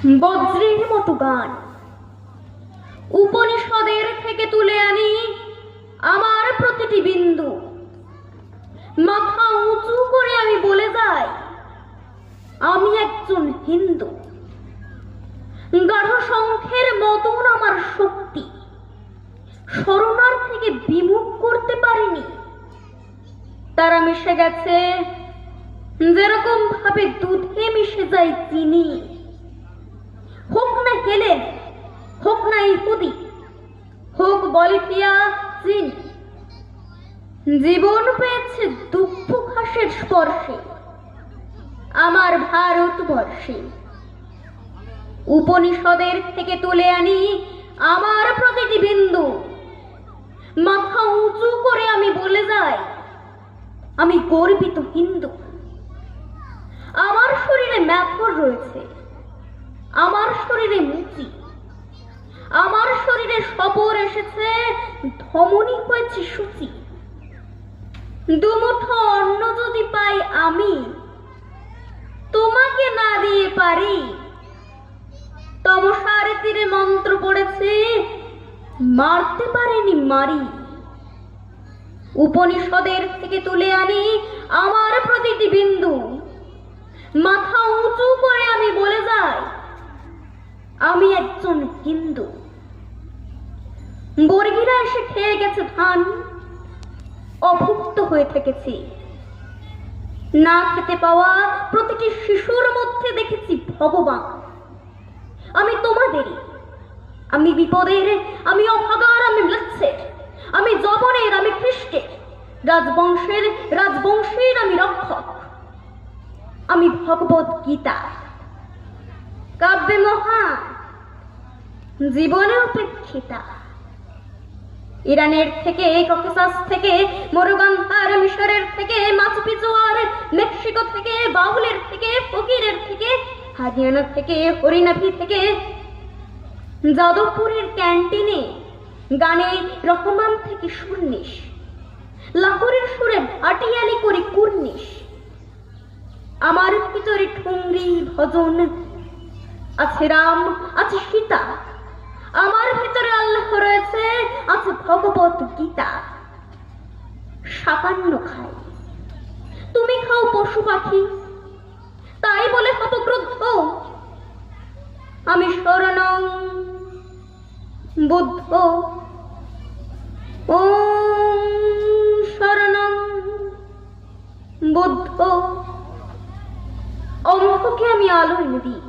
বজ্রের মতো গান উপনিষদের থেকে তুলে আনি আমার প্রতিটি বিন্দু। মাথা উঁচু করে আমি বলে যাই, আমি একজন হিন্দু। গাঢ় শঙ্খের মতন আমার শক্তি শরণার থেকে বিমুখ করতে পারেনি। তারা মিশে গেছে যেরকম ভাবে দুধে মিশে যায় চিনি। হোক না হেলেন, হোক না ইহুদি, হোক বলিভিয়া, চীন, জীবন পেয়েছে দুঃখ ঘাসের স্পর্শে আমার ভারতবর্ষে। উপনিষদের থেকে তুলে আনি আমার প্রতিটি বিন্দু। মাথা উঁচু করে আমি বলে যাই, আমি গর্বিত হিন্দু। আমার শরীরে ম্যাথর রয়েছে, আমার শরীরে মুচি, আমার শরীরে সবর এসেছে, ধমনী হয়েছে সূচি। দুমুঠো অন্ন যদি পাই আমি, তোমাকে না দিয়ে পারি। তমসার তীরে মন্ত্র পড়েছে, মারতে পারেনি মারি। উপনিষদের থেকে তুলে আনি আমার প্রতিটি বিন্দু। মাথা উঁচু করে আমি বলে যাই, আমি একজন হিন্দু। বর্গীরা এসে খেয়ে গেছে ধান, অভুক্ত হয়ে থেকেছি। না খেতে পাওয়া প্রতিটি শিশুর মধ্যে দেখেছি ভগবান। আমি তোমাদেরই, আমি বিপদের, আমি অভাগার, আমি ম্লেচ্ছের, আমি যবনের, আমি খ্রিস্টের, রাজবংশের আমি রক্ষক। আমি ভগবত গীতা, কাব্যে মহান, জীবনে উপেক্ষিতা। ইরানের থেকে, ককেসাস থেকে, মরুগান্ধার, মিশরের থেকে, মাচু পিচু আর মেক্সিকো থেকে, বাউলের থেকে, ফকিরের থেকে, হারিয়ানা থেকে, হরিনাভি থেকে, যাদবপুরের ক্যান্টিনে গানে রহমান থেকে সুরনিশ, লাহোরের সুরে ভাটিয়ালি করি কুর্নিশ। আমার ভিতরে ঠুংরি ভজন আছে, রাম আছে, সীতা। আমার ভিতরে আল্লাহ রয়েছে, আছে ভগবত গীতা। ৫৭ খাই, তুমি খাও পশু পাখি, তাই বলে হব ক্রুদ্ধ। আমি শরণং বুদ্ধ, ওম শরণং বুদ্ধ। অন্ধকে আমি আলো এনে দিই,